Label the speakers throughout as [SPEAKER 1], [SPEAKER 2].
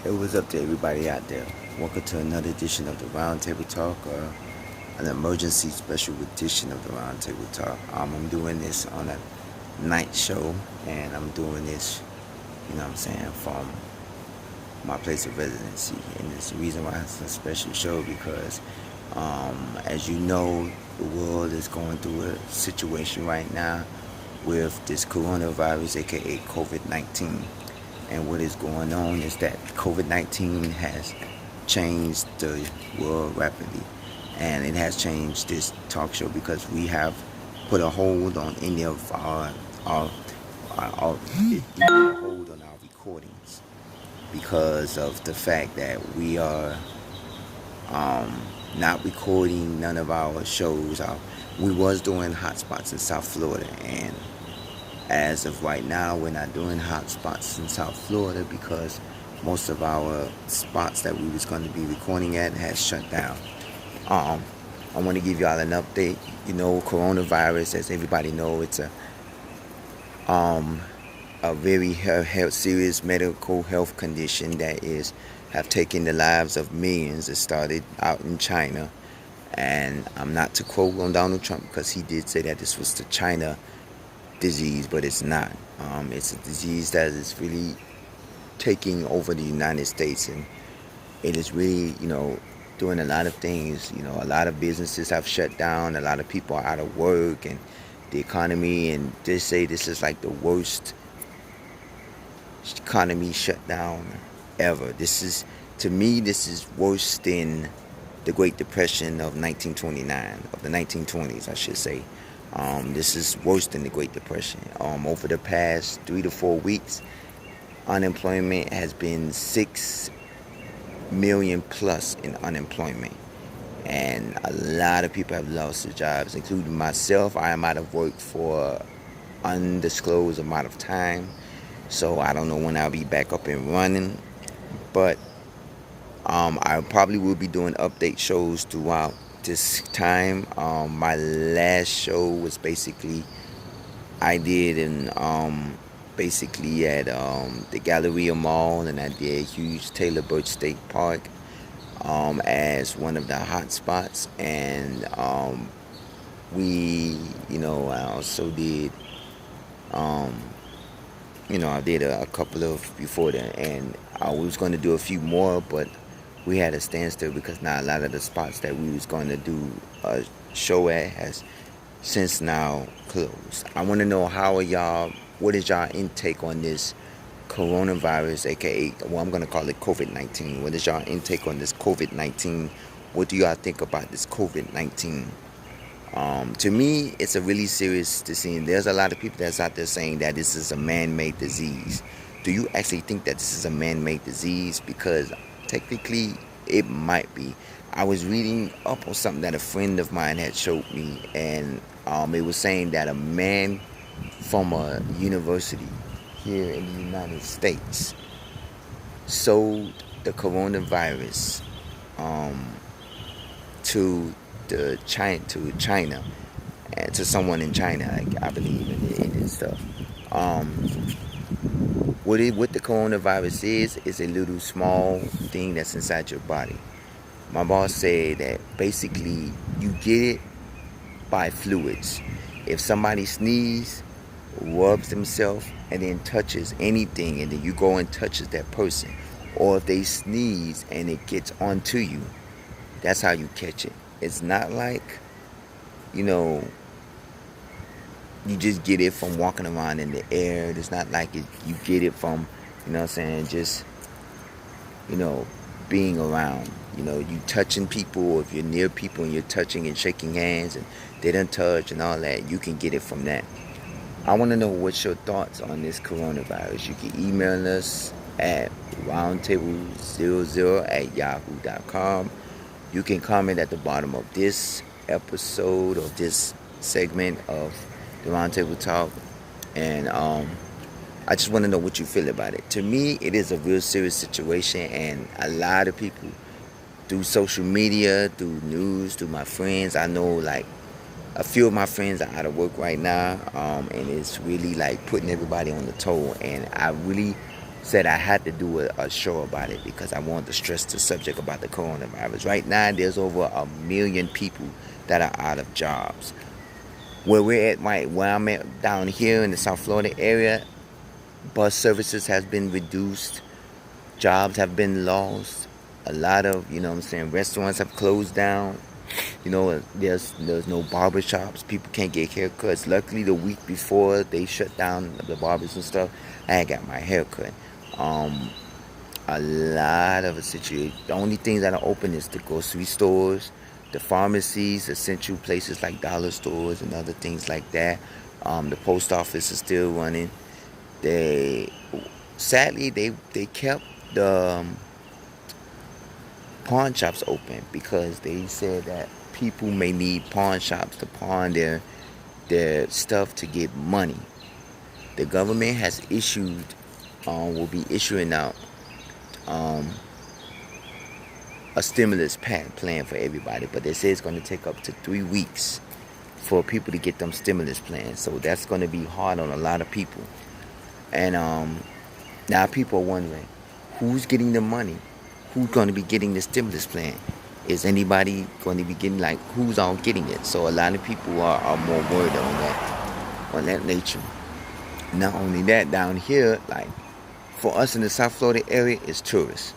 [SPEAKER 1] It was up to everybody out there. Welcome to another edition of the Roundtable Talk, an emergency special edition of the Roundtable Talk. I'm doing this on a night show, and I'm doing this, from my place of residency. And it's the reason why it's a special show because, as you know, the world is going through a situation right now with this coronavirus, aka COVID-19. And what is going on is that COVID-19 has changed the world rapidly. And it has changed this talk show because we have put a hold on any of a hold on our recordings because of the fact that we are not recording none of our shows. We was doing hotspots in South Florida, and as of right now, we're not doing hotspots in South Florida because most of our spots that we was going to be recording at has shut down. I want to give y'all an update. You know, coronavirus, as everybody know, it's a very serious medical health condition that have taken the lives of millions. It started out in China, and I'm not to quote on Donald Trump because he did say that this was the China disease, but it's not. It's a disease that is really taking over the United States, and it is really, doing a lot of things. A lot of businesses have shut down, a lot of people are out of work, and the economy, and they say this is like the worst economy shutdown ever. To me, this is worse than the Great Depression of 1929, of the 1920s, I should say. This is worse than the Great Depression. Over the past 3 to 4 weeks, unemployment has been 6 million plus in unemployment. And a lot of people have lost their jobs, including myself. I am out of work for undisclosed amount of time. So I don't know when I'll be back up and running. But I probably will be doing update shows throughout this time. My last show was basically I did basically at the Galleria Mall, and I did a huge Taylor Birch State Park as one of the hot spots. And I also did I did a couple of before that, and I was going to do a few more, but we had a standstill because now a lot of the spots that we was going to do a show at has since now closed. I want to know what is y'all intake on this coronavirus, aka, well, I'm going to call it COVID-19. What is y'all intake on this COVID-19? What do y'all think about this COVID-19? To me, it's a really serious disease. There's a lot of people that's out there saying that this is a man-made disease. Do you actually think that this is a man-made disease? Because technically, it might be. I was reading up on something that a friend of mine had showed me, and it was saying that a man from a university here in the United States sold the coronavirus to China, and to someone in China, I believe, and stuff. What the coronavirus is a little small thing that's inside your body. My boss said that basically you get it by fluids. If somebody sneezes, rubs themselves, and then touches anything, and then you go and touches that person, or if they sneeze and it gets onto you, that's how you catch it. It's not like, you just get it from walking around in the air. It's not like you get it from, just, being around. You touching people, or if you're near people and you're touching and shaking hands and they don't touch and all that, you can get it from that. I want to know what's your thoughts on this coronavirus. You can email us at roundtable00@yahoo.com. You can comment at the bottom of this episode or this segment of the Roundtable Talk. And I just want to know what you feel about it. To me, it is a real serious situation, and a lot of people through social media, through news, through my friends, I know like a few of my friends are out of work right now, and it's really like putting everybody on the toe. And I really said I had to do a show about it because I wanted to stress the subject about the coronavirus. Right now, there's over 1 million people that are out of jobs. Where I'm at down here in the South Florida area, bus services has been reduced, jobs have been lost. A lot of, you know what I'm saying, restaurants have closed down. You know, there's no barber shops. People can't get haircuts. Luckily, the week before they shut down the barbers and stuff, I had got my haircut. Um, a lot of a situation. The only things that are open is the grocery stores, the pharmacies, essential places like dollar stores and other things like that. The post office is still running. They sadly they kept the pawn shops open because they said that people may need pawn shops to pawn their stuff to get money. The government has issued will be issuing out um, a stimulus plan for everybody, but they say it's going to take up to 3 weeks for people to get them stimulus plans. So that's going to be hard on a lot of people. And now people are wondering, who's getting the money? Who's going to be getting the stimulus plan? Is anybody going to be getting, like, who's all getting it? So a lot of people are more worried on that nature. Not only that, down here, like for us in the South Florida area, is tourists.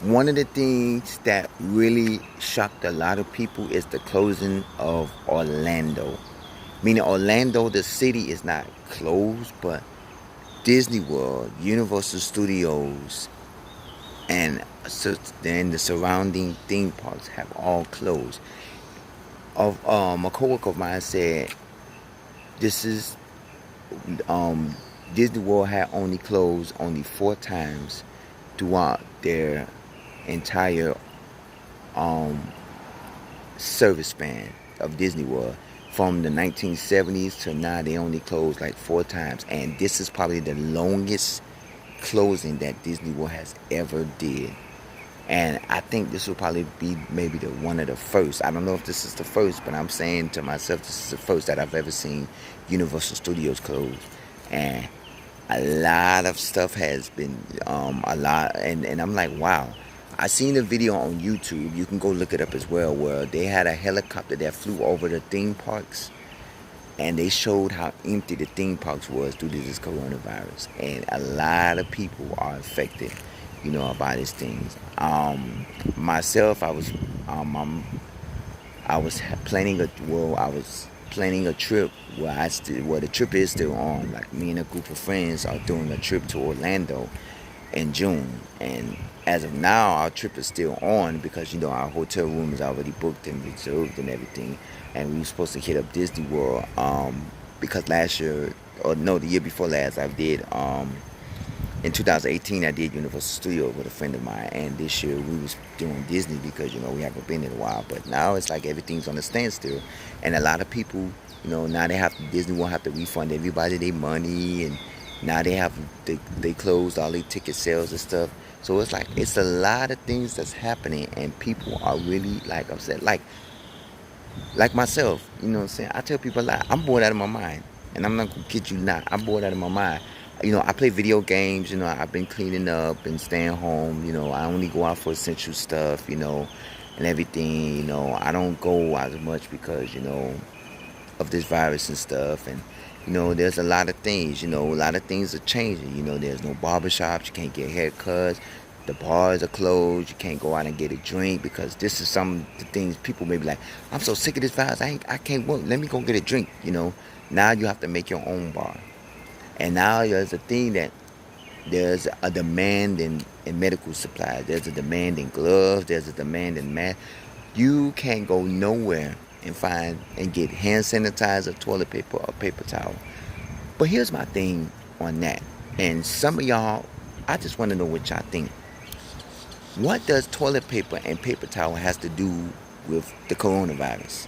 [SPEAKER 1] One of the things that really shocked a lot of people is the closing of Orlando. Meaning Orlando, the city, is not closed, but Disney World, Universal Studios, and then the surrounding theme parks have all closed. A coworker of mine said this is Disney World had only closed only 4 times throughout their entire service span of Disney World. From the 1970s to now, they only closed like 4 times, and this is probably the longest closing that Disney World has ever did. And I think this will probably be maybe one of the first. I don't know if this is the first, but I'm saying to myself, this is the first that I've ever seen Universal Studios closed. And a lot of stuff has been and I'm like, wow. I seen a video on YouTube, you can go look it up as well, where they had a helicopter that flew over the theme parks, and they showed how empty the theme parks was due to this coronavirus. And a lot of people are affected, you know, by these things. Myself, I was planning a trip where the trip is still on. Like, me and a group of friends are doing a trip to Orlando in June, and as of now our trip is still on because, you know, our hotel room is already booked and reserved and everything, and we were supposed to hit up Disney World because the year before last I did in 2018 I did Universal Studios with a friend of mine, and this year we was doing Disney because, you know, we haven't been in a while. But now it's like everything's on a standstill, and a lot of people, you know, now Disney will have to refund everybody their money, and now they closed all their ticket sales and stuff. So it's like, it's a lot of things that's happening, and people are really, like I said, like myself, you know what I'm saying? I tell people a lot, I'm bored out of my mind, and I'm not gonna kid you not, I'm bored out of my mind. You know, I play video games, you know, I've been cleaning up and staying home, you know, I only go out for essential stuff, you know, and everything, you know, I don't go out as much because, you know, of this virus and stuff. And, you know, there's a lot of things, you know, a lot of things are changing. You know, there's no barbershops, you can't get haircuts, the bars are closed, you can't go out and get a drink, because this is some of the things people may be like, I'm so sick of this virus, I can't work, let me go get a drink, you know. Now you have to make your own bar. And now there's a thing that there's a demand in medical supplies. There's a demand in gloves. There's a demand in masks. You can't go nowhere and find and get hand sanitizer, toilet paper, or paper towel. But here's my thing on that. And some of y'all, I just want to know what y'all think. What does toilet paper and paper towel has to do with the coronavirus?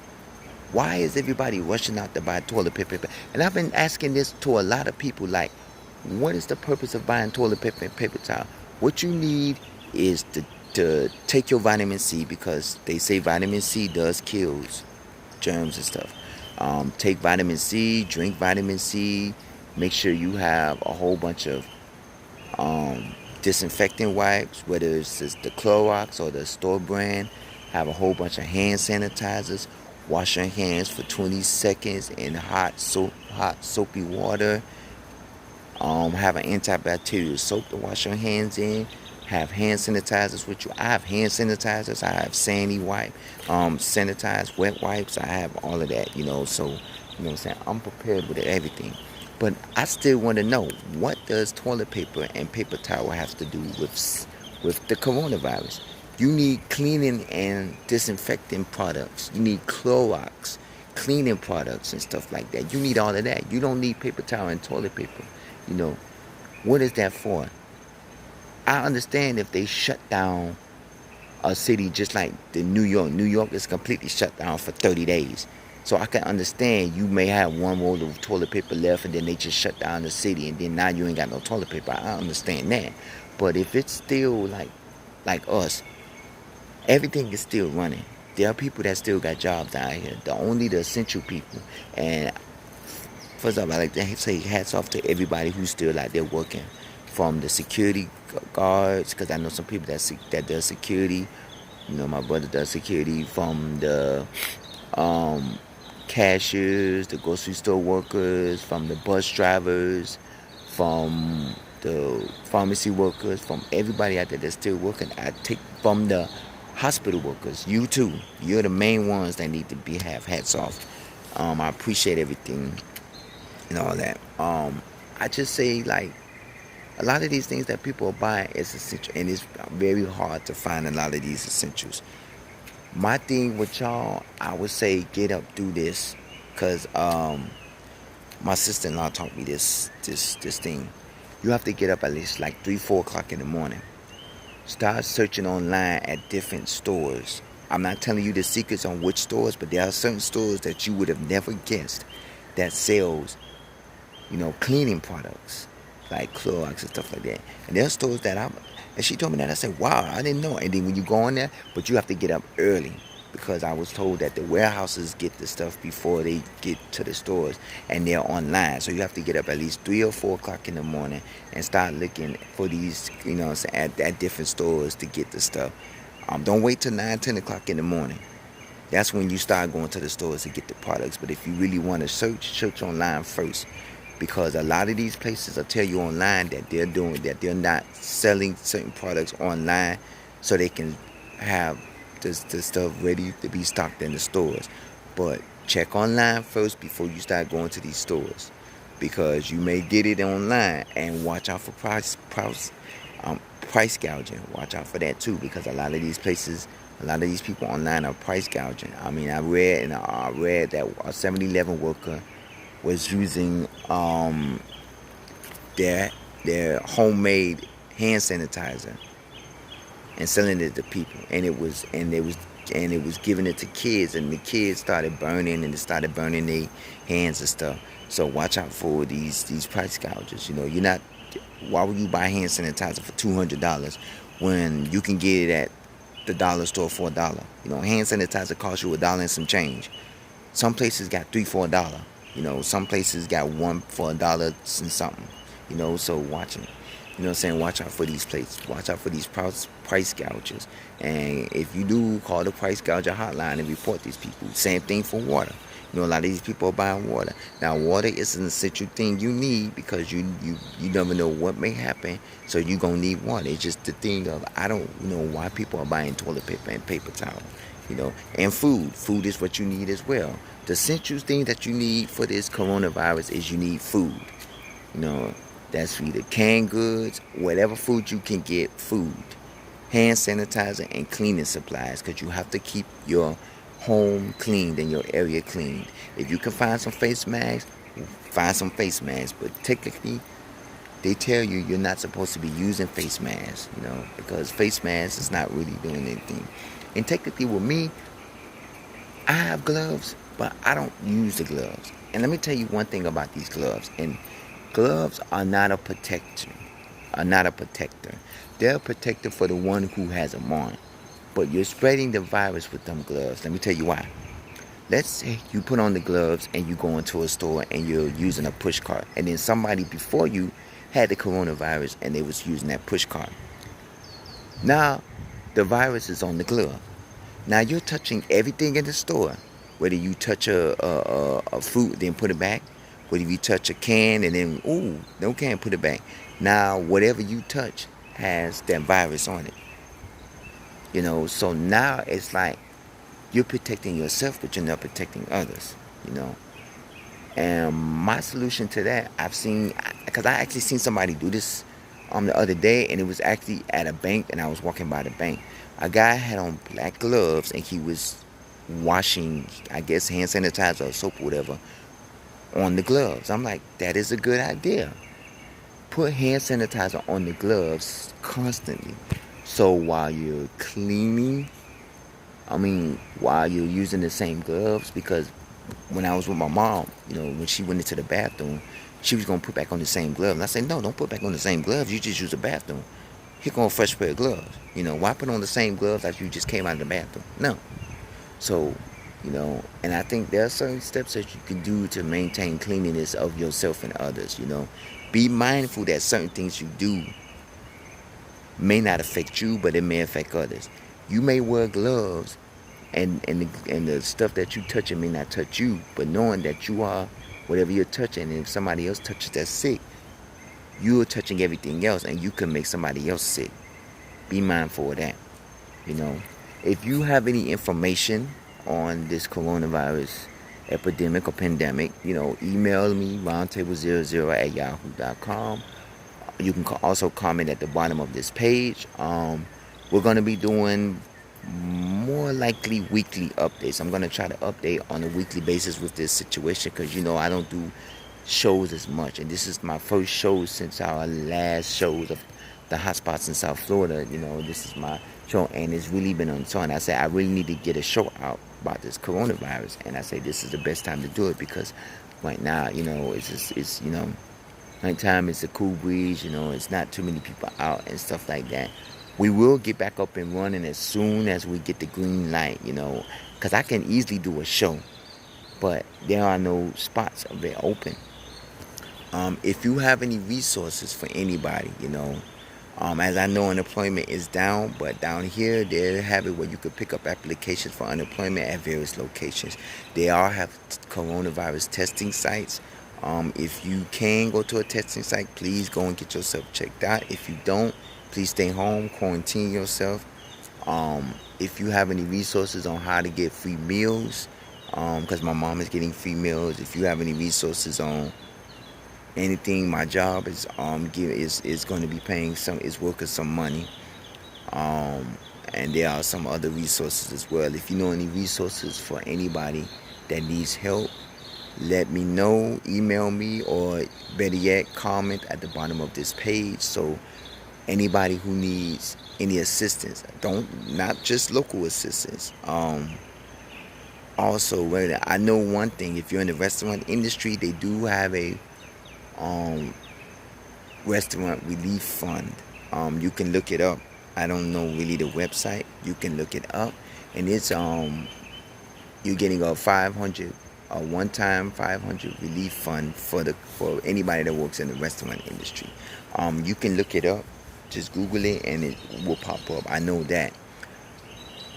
[SPEAKER 1] Why is everybody rushing out to buy toilet paper? And I've been asking this to a lot of people, like, what is the purpose of buying toilet paper and paper towel? What you need is to take your vitamin C, because they say vitamin C does kills germs and stuff. Take vitamin C, drink vitamin C, make sure you have a whole bunch of disinfectant wipes, whether it's just the Clorox or the store brand. Have a whole bunch of hand sanitizers. Wash your hands for 20 seconds in hot soapy water. Have an antibacterial soap to wash your hands in. Have hand sanitizers with you. I have hand sanitizers. I have sandy wipe, sanitized wet wipes. I have all of that, So, what I'm saying? I'm prepared with everything. But I still want to know, what does toilet paper and paper towel have to do with the coronavirus? You need cleaning and disinfecting products. You need Clorox cleaning products and stuff like that. You need all of that. You don't need paper towel and toilet paper. You know, what is that for? I understand if they shut down a city just like the New York. New York is completely shut down for 30 days. So I can understand you may have one roll of toilet paper left and then they just shut down the city and then now you ain't got no toilet paper. I understand that. But if it's still like us, everything is still running. There are people that still got jobs out here. Only the essential people. And first off, I like to say hats off to everybody who's still out there working. From the security guards, because I know some people that does security. My brother does security. From the cashiers, the grocery store workers, from the bus drivers, from the pharmacy workers, from everybody out there that's still working. I take from the hospital workers. You too. You're the main ones that need to have hats off. I appreciate everything and all that. I just say a lot of these things that people are buying is essential, and it's very hard to find a lot of these essentials. My thing with y'all, I would say get up, do this, cause my sister-in-law taught me this thing. You have to get up at least 3-4 o'clock in the morning. Start searching online at different stores. I'm not telling you the secrets on which stores, but there are certain stores that you would have never guessed that sells, cleaning products like Clorox and stuff like that. And there are stores and she told me that. I said, wow, I didn't know. And then when you go in there, but you have to get up early, because I was told that the warehouses get the stuff before they get to the stores, and they're online. So you have to get up at least 3 or 4 o'clock in the morning and start looking for these, at different stores to get the stuff. Don't wait till 9-10 o'clock in the morning. That's when you start going to the stores to get the products. But if you really want to search online first, because a lot of these places will tell you online that they're not selling certain products online, so they can have the stuff ready to be stocked in the stores. But check online first before you start going to these stores, because you may get it online, and watch out for price gouging. Watch out for that too, because a lot of these people online are price gouging. I mean, I read that a 7-Eleven worker was using their homemade hand sanitizer and selling it to people, and it was giving it to kids, and the kids started burning, and it started burning their hands and stuff. So watch out for these price gouges. You're not. Why would you buy hand sanitizer for $200 when you can get it at the dollar store for $1? Hand sanitizer costs you $1 and some change. Some places got 3 for $1. Some places got 1 for $1 and something. So watch it. Watch out for these places. Watch out for these price gouges. And if you do, call the price gouger hotline and report these people. Same thing for water. A lot of these people are buying water. Now, water is an essential thing you need, because you never know what may happen. So you're going to need water. It's just the thing of, I don't know why people are buying toilet paper and paper towel. And food. Food is what you need as well. The essential thing that you need for this coronavirus is you need food. That's either canned goods, whatever food you can get, food, hand sanitizer, and cleaning supplies, because you have to keep your home cleaned and your area cleaned. If you can find some face masks, find some face masks. But technically, they tell you you're not supposed to be using face masks, because face masks is not really doing anything. And technically with me, I have gloves, but I don't use the gloves. And let me tell you one thing about these gloves. And gloves are not a protector. They're a protector for the one who has them on. But you're spreading the virus with them gloves. Let me tell you why. Let's say you put on the gloves and you go into a store and you're using a push cart, and then somebody before you had the coronavirus and they was using that push cart. Now the virus is on the glove. Now you're touching everything in the store. Whether you touch a fruit, then put it back. Whether you touch a can and then, ooh, no can, put it back. Now, whatever you touch has that virus on it. So now it's like you're protecting yourself, but you're not protecting others, you know. And my solution to that, I've seen, because I actually seen somebody do this the other day, and it was actually at a bank, and I was walking by the bank. A guy had on black gloves, and he was washing, I guess, hand sanitizer or soap or whatever on the gloves. I'm like, that is a good idea. Put hand sanitizer on the gloves constantly. So while you're cleaning, while you're using the same gloves, because when I was with my mom, when she went into the bathroom, she was going to put back on the same gloves. And I said, no, don't put back on the same gloves. You just use the bathroom. Here go a fresh pair of gloves. Why put on the same gloves as you just came out of the bathroom? No. So, and I think there are certain steps that you can do to maintain cleanliness of yourself and others, Be mindful that certain things you do may not affect you, but it may affect others. You may wear gloves and the stuff that you touch, it may not touch you, but knowing that you are whatever you're touching, and if somebody else touches that's sick, you're touching everything else, and you can make somebody else sick. Be mindful of that. If you have any information on this coronavirus epidemic or pandemic, email me, roundtable00@yahoo.com. You can also comment at the bottom of this page. We're going to be doing more likely weekly updates. I'm going to try to update on a weekly basis with this situation because, I don't do shows as much. And this is my first show since our last shows of the hotspots in South Florida. This is my show, and it's really been on time. I said I really need to get a show out about this coronavirus, and I say this is the best time to do it because right now, it's nighttime, it's a cool breeze, it's not too many people out and stuff like that. We will get back up and running as soon as we get the green light, because I can easily do a show, but there are no spots of it open. If you have any resources for anybody, as I know unemployment is down, but down here they have it where you could pick up applications for unemployment at various locations. They all have coronavirus testing sites. If you can go to a testing site, please go and get yourself checked out. If you don't, please stay home, quarantine yourself. If you have any resources on how to get free meals, because my mom is getting free meals. If you have any resources on anything, my job is going to be paying its workers some money. And there are some other resources as well. If you know any resources for anybody that needs help, let me know, email me, or better yet, comment at the bottom of this page. So anybody who needs any assistance, not just local assistance. Also, I know one thing, if you're in the restaurant industry, they do have a restaurant relief fund. You can look it up. I don't know really the website. You can look it up, and it's you're getting a one-time 500 relief fund for anybody that works in the restaurant industry. You can look it up. Just Google it and it will pop up. I know that.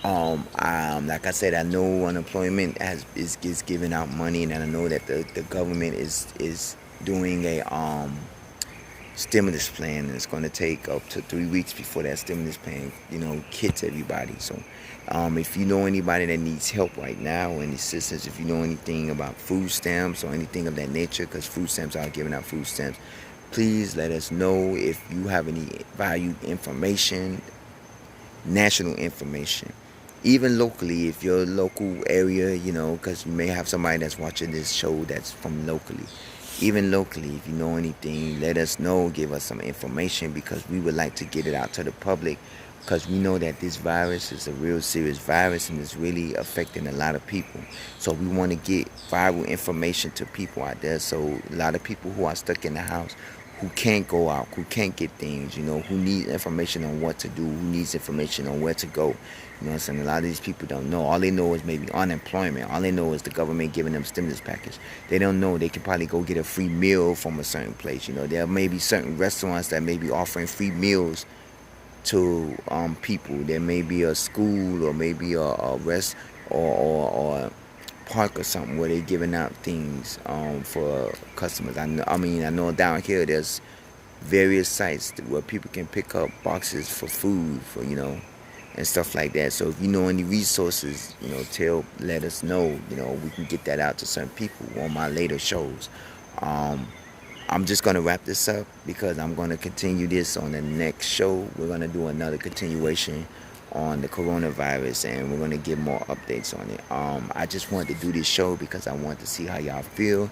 [SPEAKER 1] Like I said, I know unemployment is giving out money, and I know that the government is doing a stimulus plan, and it's going to take up to 3 weeks before that stimulus plan, hits everybody. So, if you know anybody that needs help right now, or any assistance, if you know anything about food stamps or anything of that nature, because food stamps are giving out food stamps, please let us know. If you have any valued information, national information, even locally, if your local area, because you may have somebody that's watching this show that's from locally. Even locally, if you know anything, let us know, give us some information, because we would like to get it out to the public, because we know that this virus is a real serious virus and it's really affecting a lot of people. So we want to get viral information to people out there. So a lot of people who are stuck in the house, who can't go out, who can't get things, who needs information on what to do, who needs information on where to go. You know what I'm saying? A lot of these people don't know. All they know is maybe unemployment. All they know is the government giving them stimulus package. They don't know they can probably go get a free meal from a certain place. There may be certain restaurants that may be offering free meals to people. There may be a school or maybe a rest or a park or something where they're giving out things for customers. I know down here there's various sites where people can pick up boxes for food and stuff like that. So if you know any resources, let us know. We can get that out to certain people on my later shows. I'm just going to wrap this up because I'm going to continue this on the next show. We're going to do another continuation on the coronavirus, and we're going to get more updates on it. I just wanted to do this show because I want to see how y'all feel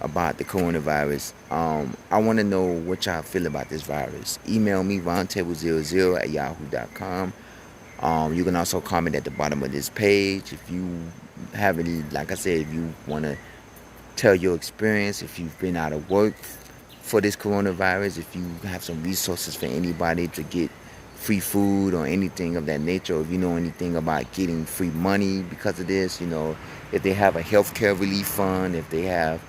[SPEAKER 1] about the coronavirus. I want to know what y'all feel about this virus. Email me, roundtable00@yahoo.com. You can also comment at the bottom of this page. If you have any, like I said, if you want to tell your experience, if you've been out of work for this coronavirus, if you have some resources for anybody to get free food or anything of that nature, or if you know anything about getting free money because of this, if they have a healthcare relief fund, if they have,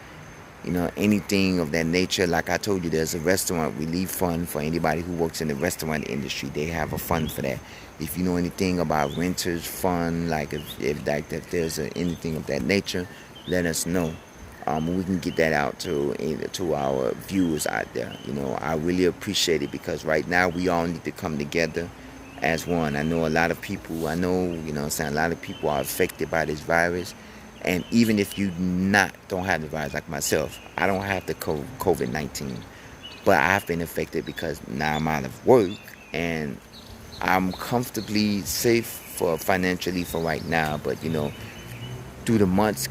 [SPEAKER 1] anything of that nature. Like I told you, there's a restaurant relief fund for anybody who works in the restaurant industry. They have a fund for that. If you know anything about renters fund, like if there's anything of that nature, let us know. We can get that out to our viewers out there. I really appreciate it because right now we all need to come together as one. I know a lot of people, a lot of people are affected by this virus. And even if you don't have the virus, like myself, I don't have the Covid-19, but I've been affected because now I'm out of work and I'm comfortably safe financially for right now. But through the months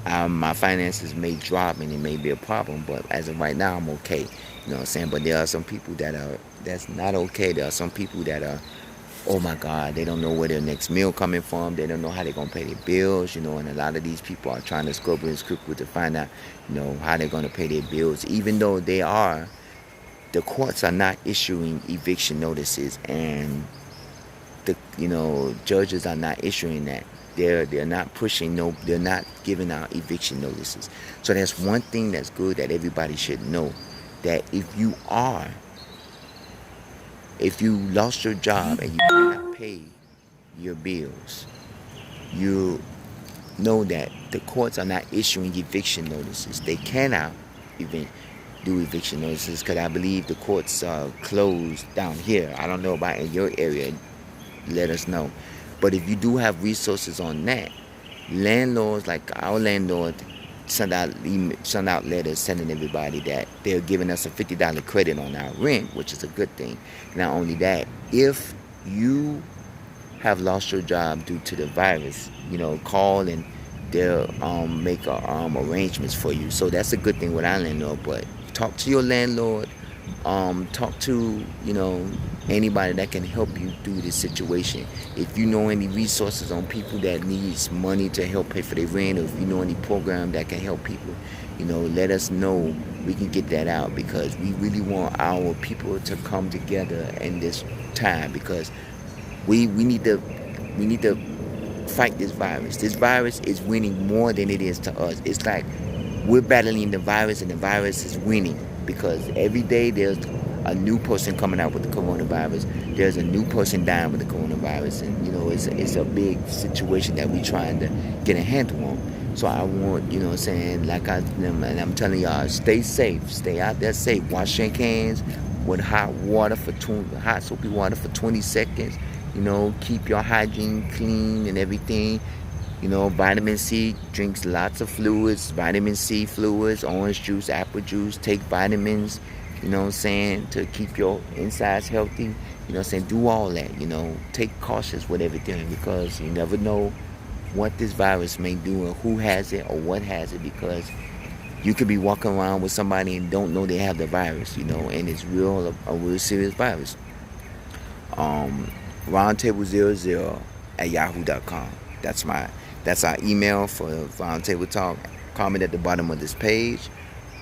[SPEAKER 1] my finances may drop and it may be a problem, but as of right now, I'm okay. But there are some people that's not okay. There are some people that are, oh my God, they don't know where their next meal coming from. They don't know how they're going to pay their bills, and a lot of these people are trying to scrub and scribble to find out, how they're going to pay their bills, even though the courts are not issuing eviction notices, and the judges are not issuing that. They're not they're not giving out eviction notices. So that's one thing that's good that everybody should know, that if you lost your job and you cannot pay your bills, you know that the courts are not issuing eviction notices. They cannot even do eviction notices because I believe the courts are closed down here. I don't know about in your area. Let us know. But if you do have resources on that, landlords, like our landlord, send out letters telling everybody that they're giving us a $50 credit on our rent, which is a good thing. Not only that, if you have lost your job due to the virus, call and they'll make arrangements for you. So that's a good thing with our landlord. But talk to your landlord. Talk to anybody that can help you through this situation. If you know any resources on people that needs money to help pay for their rent, or if you know any program that can help people, let us know. We can get that out because we really want our people to come together in this time because we need to fight this virus. This virus is winning more than it is to us. It's like we're battling the virus and the virus is winning. Because every day there's a new person coming out with the coronavirus. There's a new person dying with the coronavirus. And, it's a big situation that we're trying to get a handle on. So I want, like I'm telling y'all, stay safe. Stay out there safe. Wash your hands with hot soapy water for 20 seconds. Keep your hygiene clean and everything. Vitamin C, drinks lots of fluids, vitamin C fluids, orange juice, apple juice, take vitamins, to keep your insides healthy, do all that, take cautious with everything because you never know what this virus may do and who has it or what has it because you could be walking around with somebody and don't know they have the virus, and it's a real serious virus. Roundtable00@yahoo.com. That's our email for Roundtable Talk. Comment at the bottom of this page.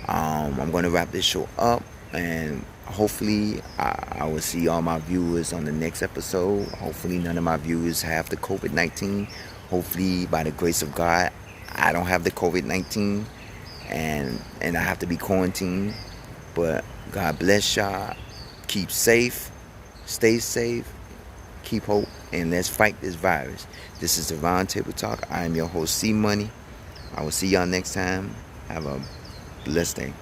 [SPEAKER 1] I'm going to wrap this show up, and hopefully I will see all my viewers on the next episode. Hopefully none of my viewers have the COVID-19. Hopefully, by the grace of God, I don't have the COVID-19, and I have to be quarantined. But God bless y'all. Keep safe. Stay safe. Keep hope. And let's fight this virus. This is the Round Table Talk. I am your host, C Money. I will see y'all next time. Have a blessed day.